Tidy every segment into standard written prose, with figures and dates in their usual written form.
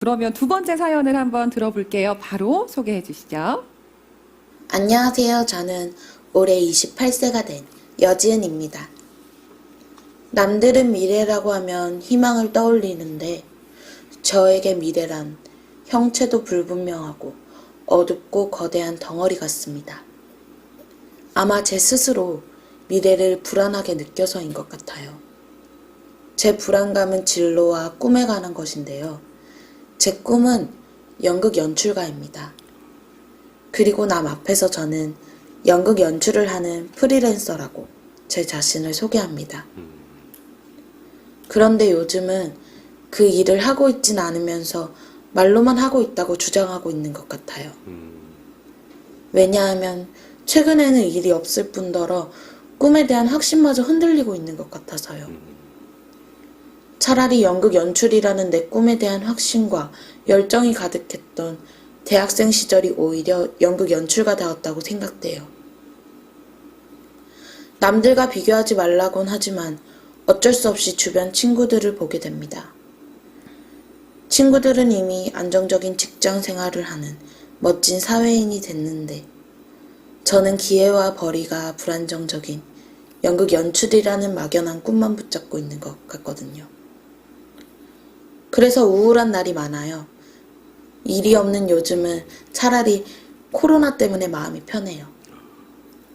그러면 두 번째 사연을 한번 들어볼게요. 바로 소개해 주시죠. 안녕하세요. 저는 올해 28세가 된 여지은입니다. 남들은 미래라고 하면 희망을 떠올리는데 저에게 미래란 형체도 불분명하고 어둡고 거대한 덩어리 같습니다. 아마 제 스스로 미래를 불안하게 느껴서인 것 같아요. 제 불안감은 진로와 꿈에 관한 것인데요. 제 꿈은 연극 연출가입니다. 그리고 남 앞에서 저는 연극 연출을 하는 프리랜서라고 제 자신을 소개합니다. 그런데 요즘은 그 일을 하고 있진 않으면서 말로만 하고 있다고 주장하고 있는 것 같아요. 왜냐하면 최근에는 일이 없을 뿐더러 꿈에 대한 확신마저 흔들리고 있는 것 같아서요. 차라리 연극 연출이라는 내 꿈에 대한 확신과 열정이 가득했던 대학생 시절이 오히려 연극 연출가다웠다고 생각돼요. 남들과 비교하지 말라곤 하지만 어쩔 수 없이 주변 친구들을 보게 됩니다. 친구들은 이미 안정적인 직장 생활을 하는 멋진 사회인이 됐는데 저는 기회와 벌이가 불안정적인 연극 연출이라는 막연한 꿈만 붙잡고 있는 것 같거든요. 그래서 우울한 날이 많아요. 일이 없는 요즘은 차라리 코로나 때문에 마음이 편해요.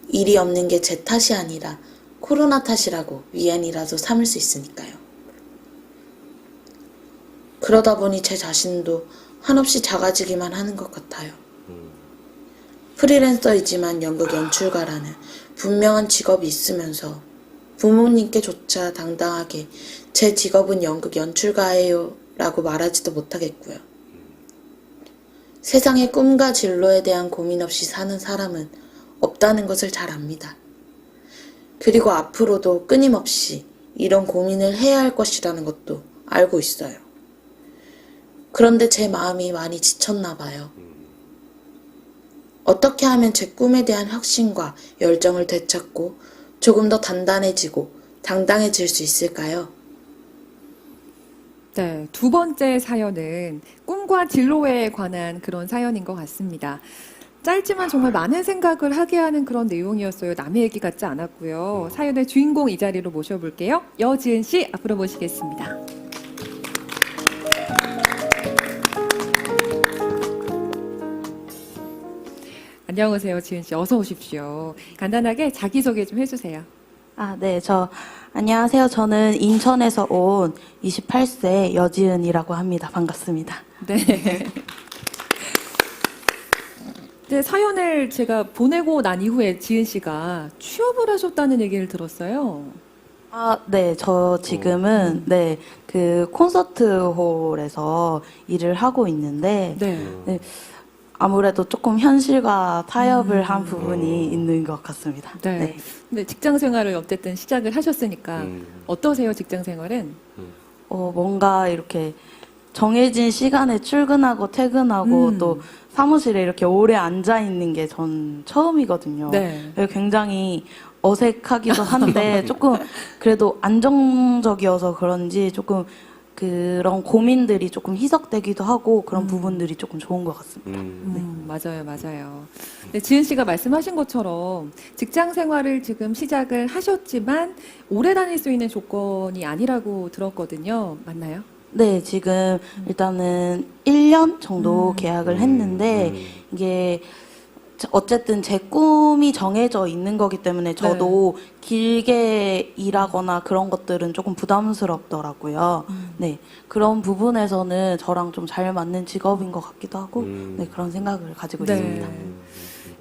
일이 없는 게 제 탓이 아니라 코로나 탓이라고 위안이라도 삼을 수 있으니까요. 그러다 보니 제 자신도 한없이 작아지기만 하는 것 같아요. 프리랜서이지만 연극 연출가라는 분명한 직업이 있으면서 부모님께조차 당당하게 제 직업은 연극 연출가예요 라고 말하지도 못하겠고요. 세상의 꿈과 진로에 대한 고민 없이 사는 사람은 없다는 것을 잘 압니다. 그리고 앞으로도 끊임없이 이런 고민을 해야 할 것이라는 것도 알고 있어요. 그런데 제 마음이 많이 지쳤나 봐요. 어떻게 하면 제 꿈에 대한 확신과 열정을 되찾고 조금 더 단단해지고 당당해질 수 있을까요? 네, 두 번째 사연은 꿈과 진로에 관한 그런 사연인 것 같습니다. 짧지만 정말 많은 생각을 하게 하는 그런 내용이었어요. 남의 얘기 같지 않았고요. 사연의 주인공 이 자리로 모셔볼게요. 여지은 씨 앞으로 모시겠습니다. 안녕하세요, 지은 씨. 어서 오십시오. 간단하게 자기소개 좀 해주세요. 네, 안녕하세요. 저는 인천에서 온 28세 여지은이라고 합니다. 반갑습니다. 네. 네, 사연을 제가 보내고 난 이후에 지은 씨가 취업을 하셨다는 얘기를 들었어요. 네, 저 지금은, 네, 그 콘서트홀에서 일을 하고 있는데, 네. 네, 아무래도 조금 현실과 타협을 한 부분이 있는 것 같습니다. 네. 네. 근데 직장 생활을 어쨌든 시작을 하셨으니까 어떠세요, 직장 생활은? 뭔가 이렇게 정해진 시간에 출근하고 퇴근하고 또 사무실에 이렇게 오래 앉아 있는 게 전 처음이거든요. 네. 그래서 굉장히 어색하기도 한데 조금 그래도 안정적이어서 그런지 조금 그런 고민들이 조금 희석되기도 하고 그런 부분들이 조금 좋은 것 같습니다. 맞아요, 맞아요. 네, 지은 씨가 말씀하신 것처럼 직장 생활을 지금 시작을 하셨지만 오래 다닐 수 있는 조건이 아니라고 들었거든요. 맞나요? 네, 지금 일단은 1년 정도 계약을 했는데 이게 어쨌든 제 꿈이 정해져 있는 거기 때문에 저도 길게 일하거나 그런 것들은 조금 부담스럽더라고요. 네, 그런 부분에서는 저랑 좀 잘 맞는 직업인 것 같기도 하고 네, 그런 생각을 가지고 있습니다.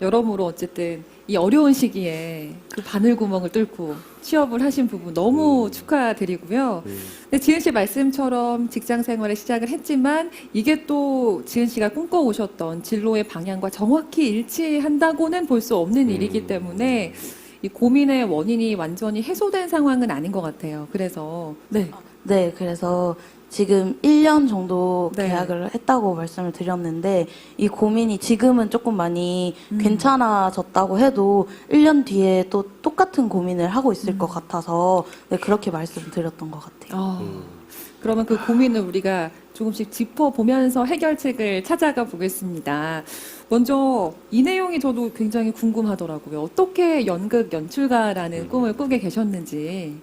여러모로 어쨌든 이 어려운 시기에 그 바늘구멍을 뚫고 취업을 하신 부분 너무 축하드리고요. 근데 지은 씨 말씀처럼 직장 생활을 시작을 했지만 이게 또 지은 씨가 꿈꿔오셨던 진로의 방향과 정확히 일치한다고는 볼 수 없는 일이기 때문에 이 고민의 원인이 완전히 해소된 상황은 아닌 것 같아요. 그래서 네, 그래서 지금 1년 정도 네. 계약을 했다고 말씀을 드렸는데 이 고민이 지금은 조금 많이 괜찮아졌다고 해도 1년 뒤에 또 똑같은 고민을 하고 있을 것 같아서 네, 그렇게 말씀드렸던 것 같아요. 그러면 그 고민을 우리가 조금씩 짚어보면서 해결책을 찾아가 보겠습니다. 먼저 이 내용이 저도 굉장히 궁금하더라고요. 어떻게 연극 연출가라는 꿈을 꾸게 계셨는지.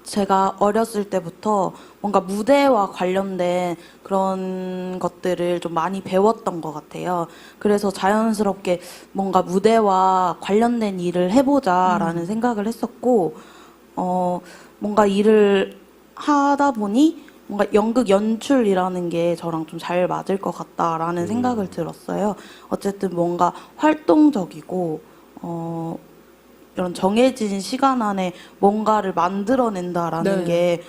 제가 어렸을 때부터 뭔가 무대와 관련된 그런 것들을 좀 많이 배웠던 것 같아요. 그래서 자연스럽게 뭔가 무대와 관련된 일을 해보자라는 생각을 했었고, 뭔가 일을 하다 보니 뭔가 연극 연출이라는 게 저랑 좀 잘 맞을 것 같다라는 생각을 들었어요. 어쨌든 뭔가 활동적이고, 이런 정해진 시간 안에 뭔가를 만들어낸다라는 네. 게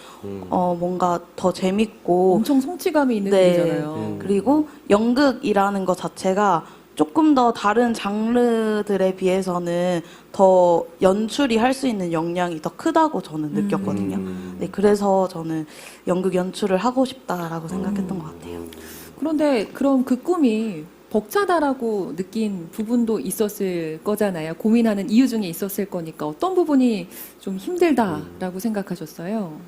뭔가 더 재밌고 엄청 성취감이 있는 네. 일이잖아요. 그리고 연극이라는 것 자체가 조금 더 다른 장르들에 비해서는 더 연출이 할 수 있는 역량이 더 크다고 저는 느꼈거든요. 네, 그래서 저는 연극 연출을 하고 싶다라고 생각했던 것 같아요. 그런데 그럼 그 꿈이 벅차다라고 느낀 부분도 있었을 거잖아요. 고민하는 이유 중에 있었을 거니까 어떤 부분이 좀 힘들다라고 생각하셨어요?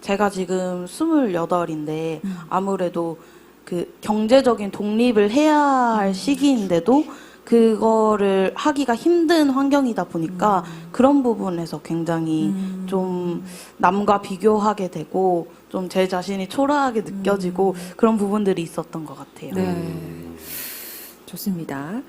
제가 지금 28인데 아무래도 그 경제적인 독립을 해야 할 시기인데도 그거를 하기가 힘든 환경이다 보니까 그런 부분에서 굉장히 좀 남과 비교하게 되고 좀 제 자신이 초라하게 느껴지고 그런 부분들이 있었던 것 같아요. 네. 좋습니다.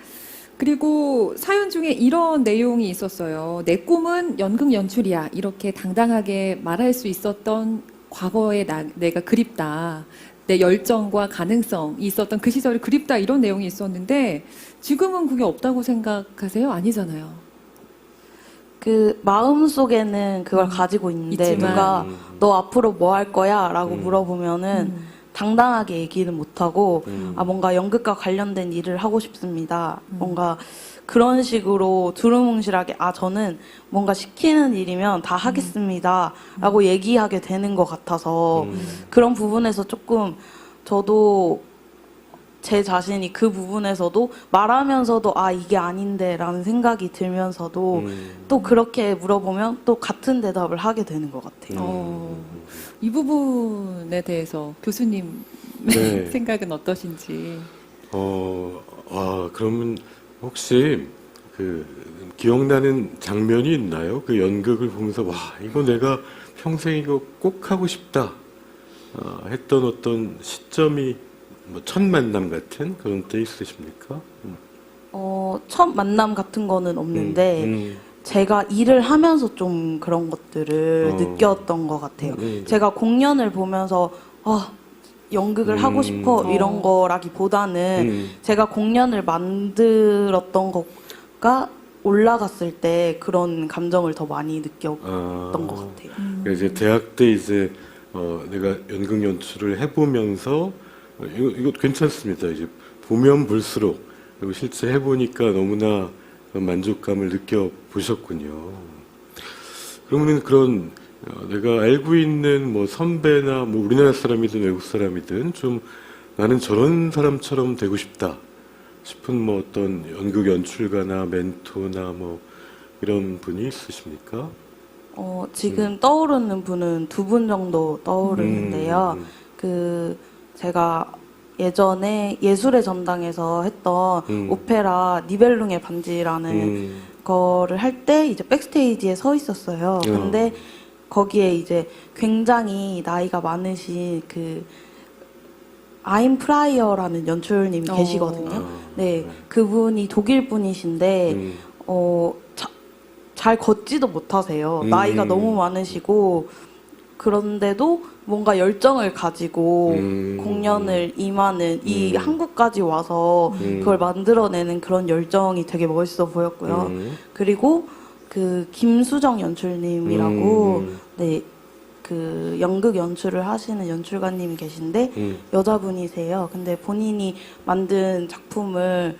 그리고 사연 중에 이런 내용이 있었어요. 내 꿈은 연극 연출이야. 이렇게 당당하게 말할 수 있었던 과거의 내가 그립다. 내 열정과 가능성이 있었던 그 시절이 그립다. 이런 내용이 있었는데 지금은 그게 없다고 생각하세요? 아니잖아요. 그 마음 속에는 그걸 가지고 있는데 있지만. 누가 너 앞으로 뭐 할 거야? 라고 물어보면은 당당하게 얘기는 못하고 뭔가 연극과 관련된 일을 하고 싶습니다. 뭔가 그런 식으로 두루뭉실하게 저는 뭔가 시키는 일이면 다 하겠습니다. 라고 얘기하게 되는 것 같아서 그런 부분에서 조금 저도 제 자신이 그 부분에서도 말하면서도 이게 아닌데 라는 생각이 들면서도 또 그렇게 물어보면 또 같은 대답을 하게 되는 것 같아요. 이 부분에 대해서 교수님 네. 생각은 어떠신지. 그러면 혹시 그 기억나는 장면이 있나요? 그 연극을 보면서 이거 내가 평생 이거 꼭 하고 싶다 했던 어떤 시점이 뭐 첫 만남 같은 그런 때 있으십니까? 첫 만남 같은 거는 없는데 제가 일을 하면서 좀 그런 것들을 느꼈던 것 같아요. 제가 공연을 보면서 연극을 하고 싶어 이런 거라기보다는 제가 공연을 만들었던 것가 올라갔을 때 그런 감정을 더 많이 느꼈던 것 같아요. 그러니까 이제 대학 때 이제 내가 연극 연출을 해보면서 이거 괜찮습니다. 이제 보면 볼수록 그리고 실제 해보니까 너무나 만족감을 느껴보셨군요. 그러면 그런 내가 알고 있는 뭐 선배나 뭐 우리나라 사람이든 외국 사람이든 좀 나는 저런 사람처럼 되고 싶다 싶은 뭐 어떤 연극 연출가나 멘토나 뭐 이런 분이 있으십니까? 지금 떠오르는 분은 두 분 정도 떠오르는데요. 제가 예전에 예술의 전당에서 했던 오페라 니벨룽의 반지라는 거를 할 때 이제 백스테이지에 서 있었어요. 근데 거기에 이제 굉장히 나이가 많으신 그 아임 프라이어라는 연출님이 계시거든요. 네, 그분이 독일 분이신데 잘 걷지도 못하세요. 나이가 너무 많으시고 그런데도 뭔가 열정을 가지고 공연을 임하는 이 한국까지 와서 그걸 만들어내는 그런 열정이 되게 멋있어 보였고요. 그리고 그 김수정 연출님이라고 네, 그 연극 연출을 하시는 연출가님이 계신데 여자분이세요. 근데 본인이 만든 작품을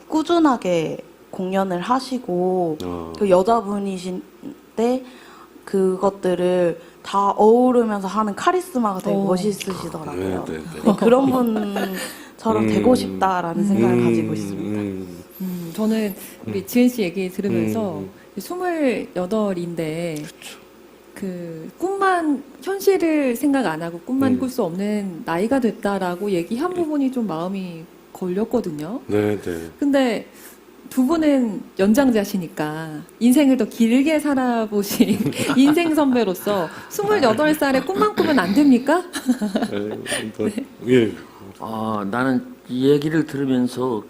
꾸준하게 공연을 하시고 그 여자분이신데 그것들을 다 어우르면서 하는 카리스마가 되게 멋있으시더라고요. 네. 네, 그런 분처럼 되고 싶다라는 생각을 가지고 있습니다. 저는 우리 지은 씨 얘기 들으면서 28인데 그 꿈만 현실을 생각 안 하고 꿈만 꿀 수 없는 나이가 됐다라고 얘기한 부분이 좀 마음이 걸렸거든요. 네, 네. 근데 두 분은 연장자시니까 인생을 더 길게 살아보신 인생 선배로서 28살에 꿈만 꾸면 안 됩니까? 예. 나는 이 얘기를 들으면서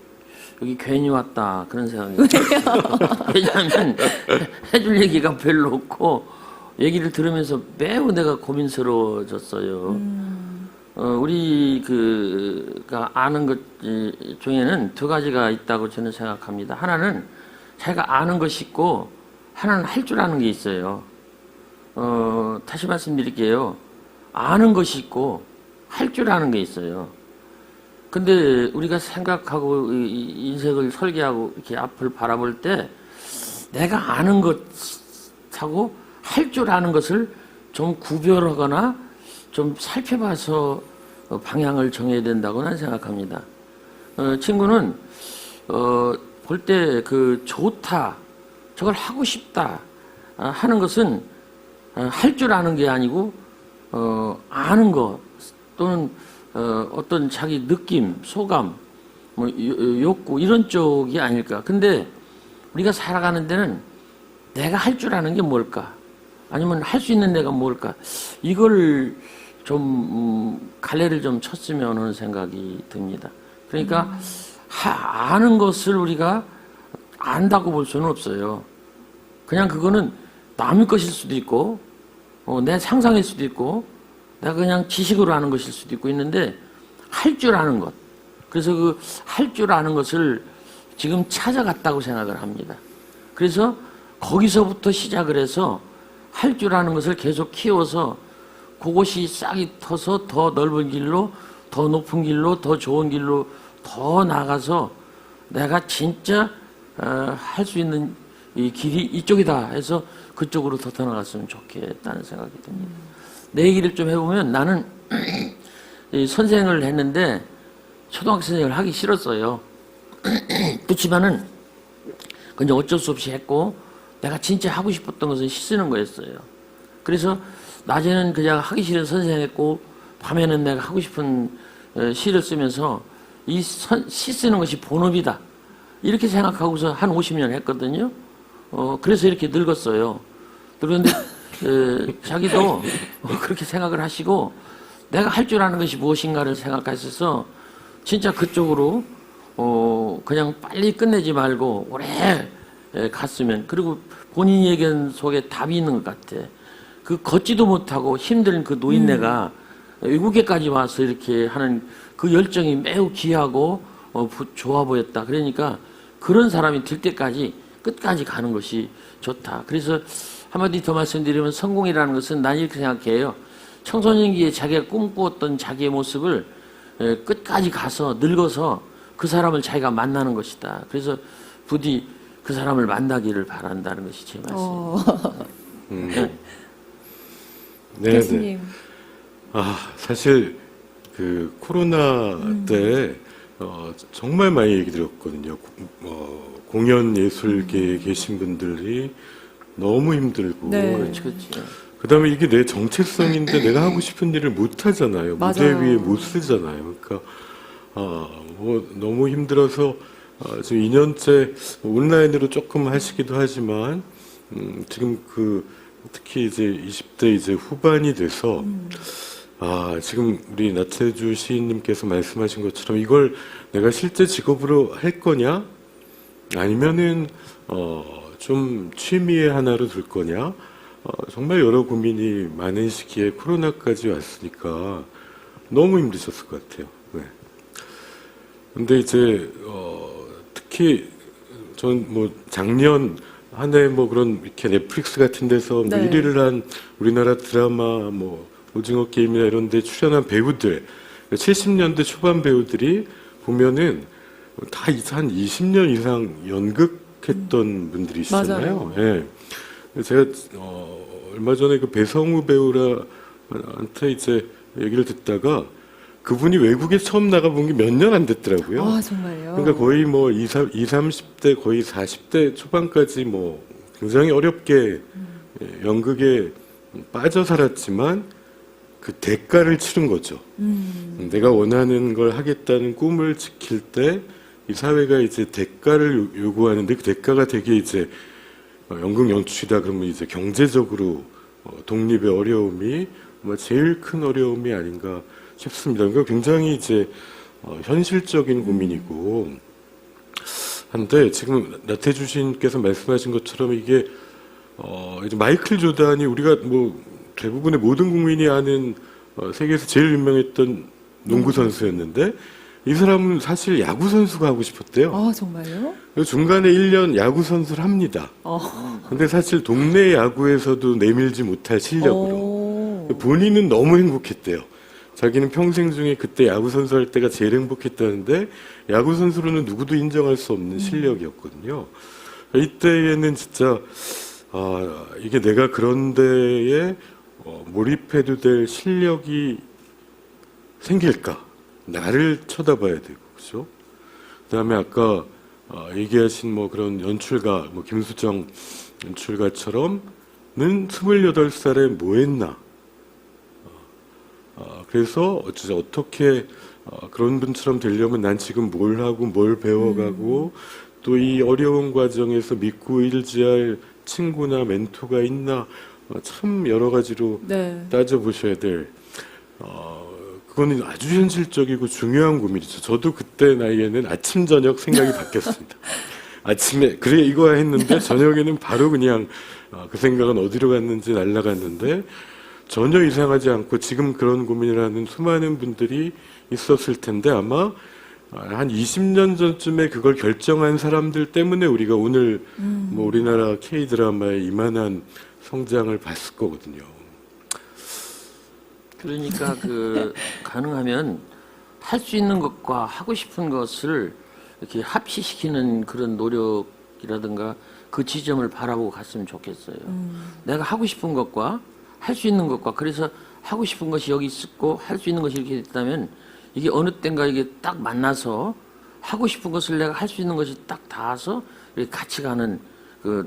여기 괜히 왔다 그런 생각이 왜냐하면 해줄 얘기가 별로 없고 얘기를 들으면서 매우 내가 고민스러워졌어요. 우리 그가 아는 것 중에는 두 가지가 있다고 저는 생각합니다. 하나는 자기가 아는 것이 있고 하나는 할 줄 아는 게 있어요. 다시 말씀드릴게요. 아는 것이 있고 할 줄 아는 게 있어요. 근데 우리가 생각하고 인생을 설계하고 이렇게 앞을 바라볼 때 내가 아는 것하고 할 줄 아는 것을 좀 구별하거나 좀 살펴봐서 방향을 정해야 된다고 난 생각합니다. 친구는 볼 때 그 좋다, 저걸 하고 싶다 하는 것은 할 줄 아는 게 아니고 아는 것 또는 어떤 자기 느낌, 소감, 뭐 욕구 이런 쪽이 아닐까. 근데 우리가 살아가는 데는 내가 할 줄 아는 게 뭘까? 아니면 할 수 있는 내가 뭘까? 이걸 좀 갈래를 좀 쳤으면 하는 생각이 듭니다. 그러니까 아는 것을 우리가 안다고 볼 수는 없어요. 그냥 그거는 남의 것일 수도 있고 내 상상일 수도 있고 내가 그냥 지식으로 아는 것일 수도 있고 있는데 할 줄 아는 것. 그래서 그 할 줄 아는 것을 지금 찾아갔다고 생각을 합니다. 그래서 거기서부터 시작을 해서 할 줄 아는 것을 계속 키워서 그것이 싹이 터서 더 넓은 길로, 더 높은 길로, 더 좋은 길로 더 나가서 내가 진짜 할 수 있는 이 길이 이쪽이다 해서 그쪽으로 더 나갔으면 좋겠다는 생각이 듭니다. 내 얘기를 좀 해보면 나는 선생을 했는데 초등학교 선생을 하기 싫었어요. 그렇지만은 그냥 어쩔 수 없이 했고 내가 진짜 하고 싶었던 것은 시 쓰는 거였어요. 그래서 낮에는 그냥 하기 싫은 선생했고 밤에는 내가 하고 싶은 시를 쓰면서 이 시 쓰는 것이 본업이다. 이렇게 생각하고서 한 50년 했거든요. 그래서 이렇게 늙었어요. 그런데 자기도 그렇게 생각을 하시고 내가 할 줄 아는 것이 무엇인가를 생각하셔서 진짜 그쪽으로 그냥 빨리 끝내지 말고 오래 갔으면 그리고 본인 의견 속에 답이 있는 것 같아. 그 걷지도 못하고 힘든 그 노인네가 외국에까지 와서 이렇게 하는 그 열정이 매우 귀하고 좋아 보였다. 그러니까 그런 사람이 될 때까지 끝까지 가는 것이 좋다. 그래서 한마디 더 말씀드리면 성공이라는 것은 난 이렇게 생각해요. 청소년기에 자기가 꿈꾸었던 자기의 모습을 끝까지 가서 늙어서 그 사람을 자기가 만나는 것이다. 그래서 부디 그 사람을 만나기를 바란다는 것이 제 말씀입니다. 네, 교수님. 네. 사실 그 코로나 때 정말 많이 얘기 들었거든요. 공연 예술계에 계신 분들이 너무 힘들고 네. 그렇지. 그다음에 이게 내 정체성인데 내가 하고 싶은 일을 못 하잖아요. 무대 맞아요. 위에 못 쓰잖아요. 그러니까 뭐 너무 힘들어서 지금 2년째 온라인으로 조금 하시기도 하지만 지금 그 특히 이제 20대 이제 후반이 돼서 지금 우리 나태주 시인님께서 말씀하신 것처럼 이걸 내가 실제 직업으로 할 거냐 아니면은 좀 취미의 하나로 둘 거냐 정말 여러 고민이 많은 시기에 코로나까지 왔으니까 너무 힘드셨을 것 같아요. 네. 근데 이제 특히 전 뭐 작년 한 해 뭐 그런 이렇게 넷플릭스 같은 데서 뭐 네. 1위를 한 우리나라 드라마 뭐 오징어 게임이나 이런 데 출연한 배우들 70년대 초반 배우들이 보면은 다 한 20년 이상 연극했던 분들이시잖아요. 예. 제가 얼마 전에 그 배성우 배우한테 이제 얘기를 듣다가 그분이 외국에 처음 나가본 게 몇 년 안 됐더라고요. 아, 정말요? 그러니까 거의 뭐 20, 30대 거의 40대 초반까지 뭐 굉장히 어렵게 연극에 빠져 살았지만 그 대가를 치른 거죠. 내가 원하는 걸 하겠다는 꿈을 지킬 때 이 사회가 이제 대가를 요구하는데 그 대가가 되게 이제 연극 연출이다 그러면 이제 경제적으로 독립의 어려움이 아마 제일 큰 어려움이 아닌가 싶습니다. 그러니까 굉장히 이제 현실적인 고민이고 한데 지금 나태주 시인께서 말씀하신 것처럼 이게 이제 마이클 조단이 우리가 뭐 대부분의 모든 국민이 아는 세계에서 제일 유명했던 농구 선수였는데 이 사람은 사실 야구 선수가 하고 싶었대요. 아, 정말요? 그래서 중간에 1년 야구 선수를 합니다. 근데 사실 동네 야구에서도 내밀지 못할 실력으로 오. 본인은 너무 행복했대요. 자기는 평생 중에 그때 야구 선수 할 때가 제일 행복했다는데 야구 선수로는 누구도 인정할 수 없는 실력이었거든요. 이때에는 진짜 이게 내가 그런 데에 몰입해도 될 실력이 생길까? 나를 쳐다봐야 되고, 그죠? 그 다음에 아까 얘기하신 뭐 그런 연출가, 뭐 김수정 연출가처럼는 28살에 뭐 했나? 그래서 어떻게 그런 분처럼 되려면 난 지금 뭘 하고 뭘 배워가고 또 이 어려운 과정에서 믿고 의지할 친구나 멘토가 있나? 참 여러 가지로 네. 따져보셔야 될 그거는 아주 현실적이고 중요한 고민이죠. 저도 그때 나이에는 아침 저녁 생각이 바뀌었습니다. 아침에 그래 이거야 했는데 저녁에는 바로 그냥 그 생각은 어디로 갔는지 날아갔는데 전혀 이상하지 않고 지금 그런 고민을 하는 수많은 분들이 있었을 텐데 아마 한 20년 전쯤에 그걸 결정한 사람들 때문에 우리가 오늘 뭐 우리나라 K-드라마의 이만한 성장을 봤을 거거든요. 그러니까 가능하면 할 수 있는 것과 하고 싶은 것을 이렇게 합치시키는 그런 노력이라든가 그 지점을 바라보고 갔으면 좋겠어요. 내가 하고 싶은 것과 할 수 있는 것과 그래서 하고 싶은 것이 여기 있었고 할 수 있는 것이 이렇게 됐다면 이게 어느 때인가 이게 딱 만나서 하고 싶은 것을 내가 할 수 있는 것이 딱 닿아서 이렇게 같이 가는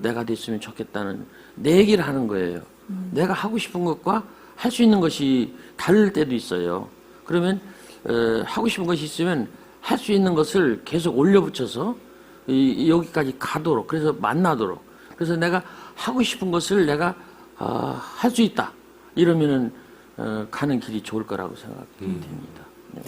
내가 됐으면 좋겠다는 내 얘기를 하는 거예요. 내가 하고 싶은 것과 할 수 있는 것이 다를 때도 있어요. 그러면 하고 싶은 것이 있으면 할 수 있는 것을 계속 올려붙여서 여기까지 가도록 그래서 만나도록 그래서 내가 하고 싶은 것을 내가 할 수 있다 이러면은 가는 길이 좋을 거라고 생각이 됩니다. 네.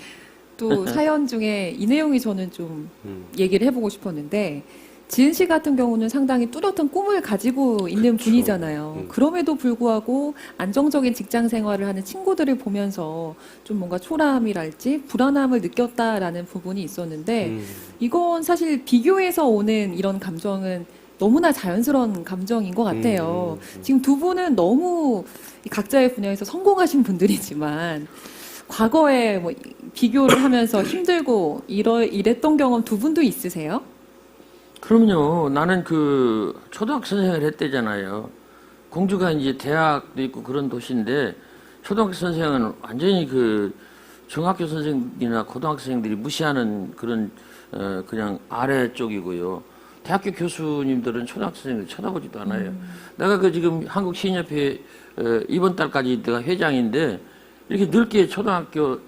또 사연 중에 이 내용이 저는 좀 얘기를 해보고 싶었는데 지은 씨 같은 경우는 상당히 뚜렷한 꿈을 가지고 있는 분이잖아요. 그럼에도 불구하고 안정적인 직장 생활을 하는 친구들을 보면서 좀 뭔가 초라함이랄지 불안함을 느꼈다라는 부분이 있었는데 이건 사실 비교해서 오는 이런 감정은 너무나 자연스러운 감정인 것 같아요. 지금 두 분은 너무 각자의 분야에서 성공하신 분들이지만 과거에 뭐 비교를 하면서 힘들고 이랬던 경험 두 분도 있으세요? 그럼요. 나는 초등학교 선생을 했대잖아요. 공주가 이제 대학도 있고 그런 도시인데 초등학교 선생은 완전히 중학교 선생이나 고등학생들이 무시하는 그런 그냥 아래쪽이고요. 대학교 교수님들은 초등학교 선생들 쳐다보지도 않아요. 내가 지금 한국시인협회 이번 달까지 내가 회장인데 이렇게 넓게 초등학교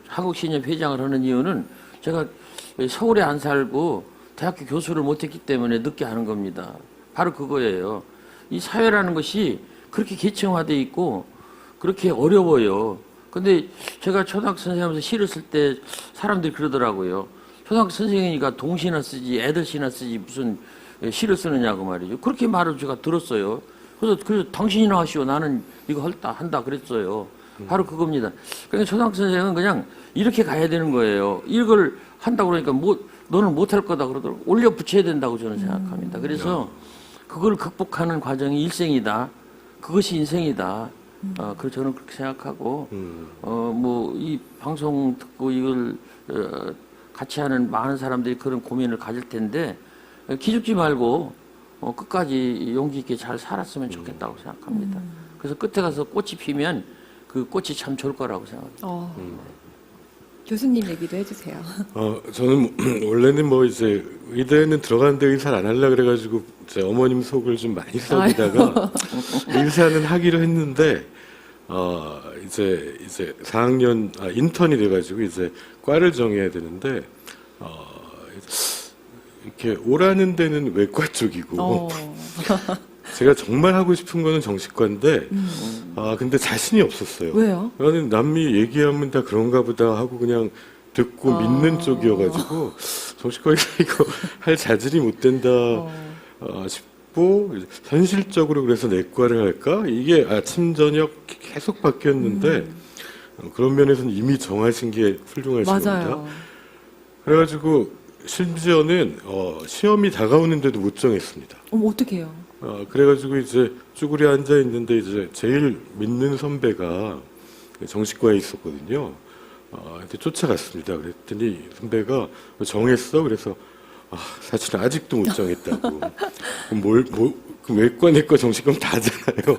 한국시인협회 회장을 하는 이유는 제가 서울에 안 살고 대학교 교수를 못했기 때문에 늦게 하는 겁니다. 바로 그거예요. 이 사회라는 것이 그렇게 계층화되어 있고 그렇게 어려워요. 근데 제가 초등학교 선생님하면서 시를 쓸 때 사람들이 그러더라고요. 초등학교 선생이니까 동시나 쓰지 애들 시나 쓰지 무슨 시를 쓰느냐고 말이죠. 그렇게 말을 제가 들었어요. 그래서 당신이나 하시오. 나는 이거 한다 그랬어요. 바로 그겁니다. 그러니까 초등학교 선생은 그냥 이렇게 가야 되는 거예요. 이걸 한다고 그러니까 너는 못할 거다 그러더라고요. 올려 붙여야 된다고 저는 생각합니다. 그래서 그걸 극복하는 과정이 일생이다. 그것이 인생이다. 그래서 저는 그렇게 생각하고 이 방송 듣고 이걸 같이 하는 많은 사람들이 그런 고민을 가질 텐데 기죽지 말고 끝까지 용기 있게 잘 살았으면 좋겠다고 생각합니다. 그래서 끝에 가서 꽃이 피면 그 꽃이 참 좋을 거라고 생각합니다. 교수님 얘기도 해주세요. 저는 원래는 뭐 이제 의대는 들어가는데 의사를 안 하려고 그래가지고 제 어머님 속을 좀 많이 썩이다가 의사는 하기로 했는데 이제 4학년 인턴이 돼가지고 이제 과를 정해야 되는데 이렇게 오라는 데는 외과 쪽이고 제가 정말 하고 싶은 거는 정신과인데 근데 자신이 없었어요. 왜요? 나는 남이 얘기하면 다 그런가 보다 하고 그냥 듣고 믿는 쪽이어가지고 정신과 이거 할 자질이 못 된다 싶고 현실적으로 그래서 내과를 할까? 이게 아침 저녁 계속 바뀌었는데 그런 면에서는 이미 정하신 게 훌륭하신 겁니다. 맞아요. 그래가지고 심지어는 시험이 다가오는데도 못 정했습니다. 어떻게 해요? 그래가지고 이제 쭈그려 앉아 있는데 이제 제일 믿는 선배가 정신과에 있었거든요. 근데 쫓아갔습니다. 그랬더니 선배가 정했어? 그래서 사실 아직도 못 정했다고. 그럼 그 외과, 내과, 정신과 다 하잖아요.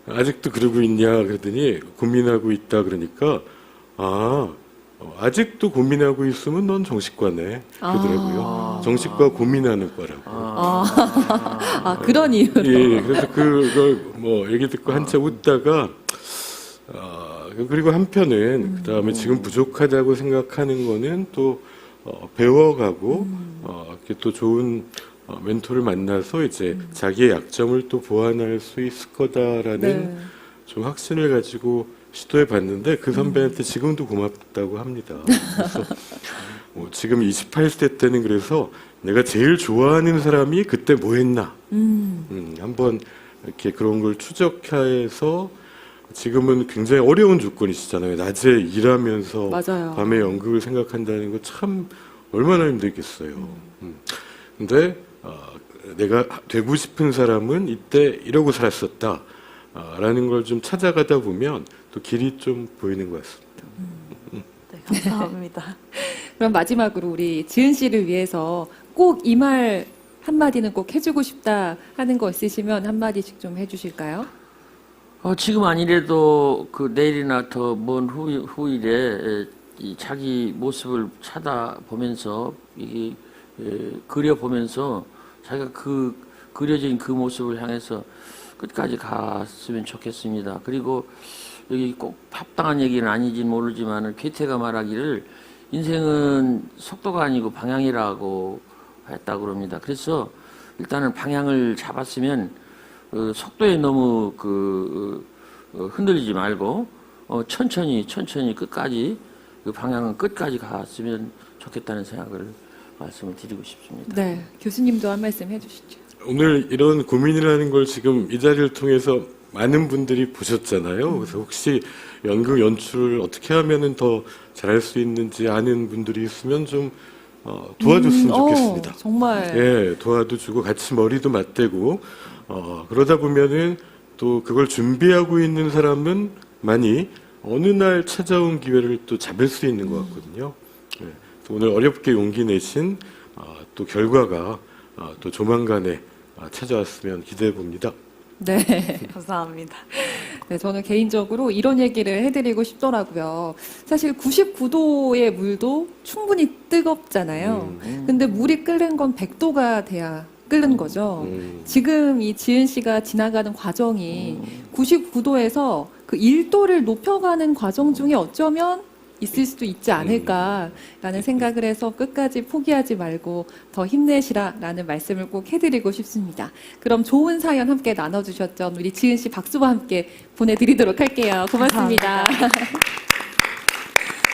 아직도 그러고 있냐? 그랬더니 고민하고 있다. 그러니까 아직도 고민하고 있으면 넌 정신과네. 그러더라고요. 정신과 고민하는 과라고. 그런 이유로. 예, 그래서 그걸 뭐 얘기 듣고 한참 웃다가 그리고 한편은 그다음에 지금 부족하다고 생각하는 거는 또 배워가고 이렇게 또 좋은 멘토를 만나서 이제 자기의 약점을 또 보완할 수 있을 거다라는 좀 확신을 가지고 시도해 봤는데 그 선배한테 지금도 고맙다고 합니다. 그래서 지금 28세 때는 그래서 내가 제일 좋아하는 사람이 그때 뭐 했나 한번 이렇게 그런 걸 추적해서 지금은 굉장히 어려운 조건이시잖아요. 낮에 일하면서 맞아요. 밤에 연극을 생각한다는 거 참 얼마나 힘들겠어요. 근데 내가 되고 싶은 사람은 이때 이러고 살았었다 라는 걸 좀 찾아가다 보면 또 길이 좀 보이는 것 같습니다. 네, 감사합니다. 그럼 마지막으로 우리 지은 씨를 위해서 꼭 이 말 한마디는 꼭 해주고 싶다 하는 거 있으시면 한마디씩 좀 해주실까요? 지금 아니래도 그 내일이나 더 먼 후일에 이 자기 모습을 찾아보면서 이게 그려보면서 자기가 그 그려진 그 모습을 향해서 끝까지 갔으면 좋겠습니다. 그리고 여기 꼭 합당한 얘기는 아닌지 모르지만 괴테가 말하기를 인생은 속도가 아니고 방향이라고 했다고 그럽니다. 그래서 일단은 방향을 잡았으면 속도에 너무 흔들리지 말고 천천히 끝까지 그 방향은 끝까지 갔으면 좋겠다는 생각을 말씀을 드리고 싶습니다. 네, 교수님도 한 말씀 해주시죠. 오늘 이런 고민이라는 걸 지금 이 자리를 통해서 많은 분들이 보셨잖아요. 그래서 혹시 연극 연출을 어떻게 하면은 더 잘할 수 있는지 아는 분들이 있으면 좀 도와줬으면 좋겠습니다. 정말. 예, 도와주고 같이 머리도 맞대고 그러다 보면은 또 그걸 준비하고 있는 사람은 많이 어느 날 찾아온 기회를 또 잡을 수 있는 것 같거든요. 예, 오늘 어렵게 용기 내신 또 결과가 또 조만간에 찾아왔으면 기대해 봅니다. 네. 감사합니다. 네, 저는 개인적으로 이런 얘기를 해드리고 싶더라고요. 사실 99도의 물도 충분히 뜨겁잖아요. 근데 물이 끓는 건 100도가 돼야 끓는 거죠. 지금 이 지은 씨가 지나가는 과정이 99도에서 그 1도를 높여가는 과정 중에 어쩌면 있을 수도 있지 않을까라는 생각을 해서 끝까지 포기하지 말고 더 힘내시라라는 말씀을 꼭 해드리고 싶습니다. 그럼 좋은 사연 함께 나눠주셨던 우리 지은 씨 박수와 함께 보내드리도록 할게요. 고맙습니다.